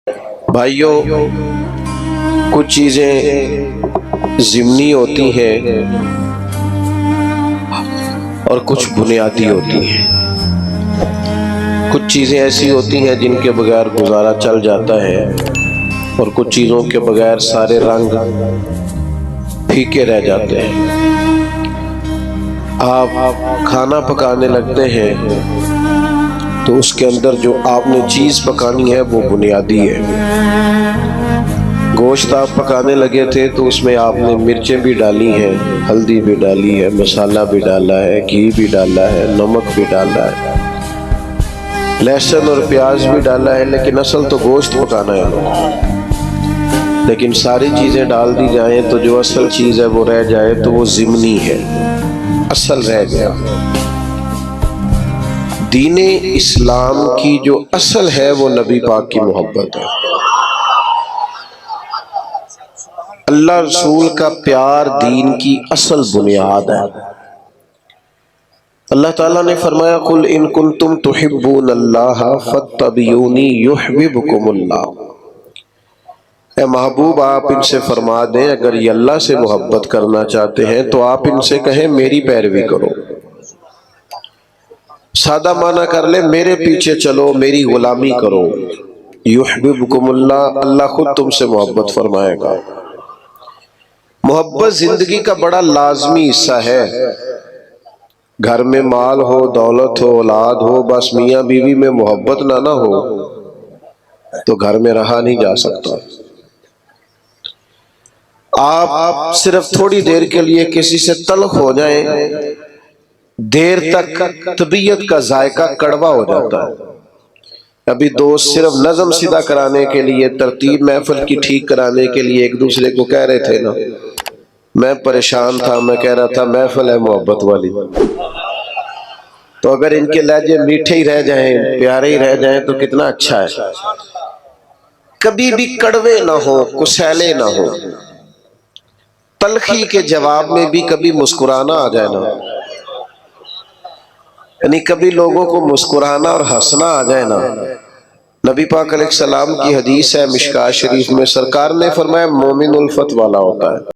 بھائیوں، کچھ چیزیں ضمنی ہوتی ہیں اور کچھ بنیادی ہوتی ہیں۔ کچھ چیزیں ایسی ہوتی ہیں جن کے بغیر گزارا چل جاتا ہے، اور کچھ چیزوں کے بغیر سارے رنگ پھیکے رہ جاتے ہیں۔ آپ کھانا پکانے لگتے ہیں تو اس کے اندر جو آپ نے چیز پکانی ہے وہ بنیادی ہے۔ گوشت آپ پکانے لگے تھے تو اس میں آپ نے مرچیں بھی ڈالی ہیں، ہلدی بھی ڈالی ہے، مسالہ بھی ڈالا ہے، گھی بھی ڈالا ہے، نمک بھی ڈالا ہے، لہسن اور پیاز بھی ڈالا ہے، لیکن اصل تو گوشت پکانا ہے۔ لیکن ساری چیزیں ڈال دی جائیں تو جو اصل چیز ہے وہ رہ جائے تو وہ ضمنی ہے، اصل رہ گیا۔ دین اسلام کی جو اصل ہے وہ نبی پاک کی محبت ہے، اللہ رسول کا پیار دین کی اصل بنیاد ہے۔ اللہ تعالیٰ نے فرمایا قُلْ إِن كُنتُمْ تُحِبُّونَ اللَّهَ فَاتَّبِعُونِي يُحْبِبْكُمُ اللَّهُ۔ اے محبوب، آپ ان سے فرما دیں اگر یہ اللہ سے محبت کرنا چاہتے ہیں تو آپ ان سے کہیں میری پیروی کرو۔ سادہ معنی کر لیں، میرے پیچھے چلو، میری غلامی کرو۔ یحببکم اللہ، اللہ خود تم سے محبت فرمائے گا۔ محبت زندگی کا بڑا لازمی حصہ ہے۔ گھر میں مال ہو، دولت ہو، اولاد ہو، بس میاں بیوی میں محبت نہ ہو تو گھر میں رہا نہیں جا سکتا۔ آپ صرف تھوڑی دیر کے لیے کسی سے تلخ ہو جائیں، دیر تک طبیعت کا ذائقہ کڑوا ہو جاتا ہے۔ ابھی دوست صرف نظم سیدھا کرانے کے لیے، ترتیب محفل کی ٹھیک کرانے کے لیے ایک دوسرے کو کہہ رہے تھے نا، میں پریشان تھا، میں کہہ رہا تھا محفل ہے محبت والی، تو اگر ان کے لہجے میٹھے ہی رہ جائیں، پیارے ہی رہ جائیں تو کتنا اچھا ہے۔ کبھی بھی کڑوے نہ ہو، کسیلے نہ ہو، تلخی کے جواب میں بھی کبھی مسکرانا آ جائے نا، یعنی کبھی لوگوں کو مسکرانا اور ہنسنا آ جائے نا۔ نبی پاک علیہ السلام کی حدیث ہے مشکوٰۃ شریف میں، سرکار نے فرمایا مومن الفت والا ہوتا ہے۔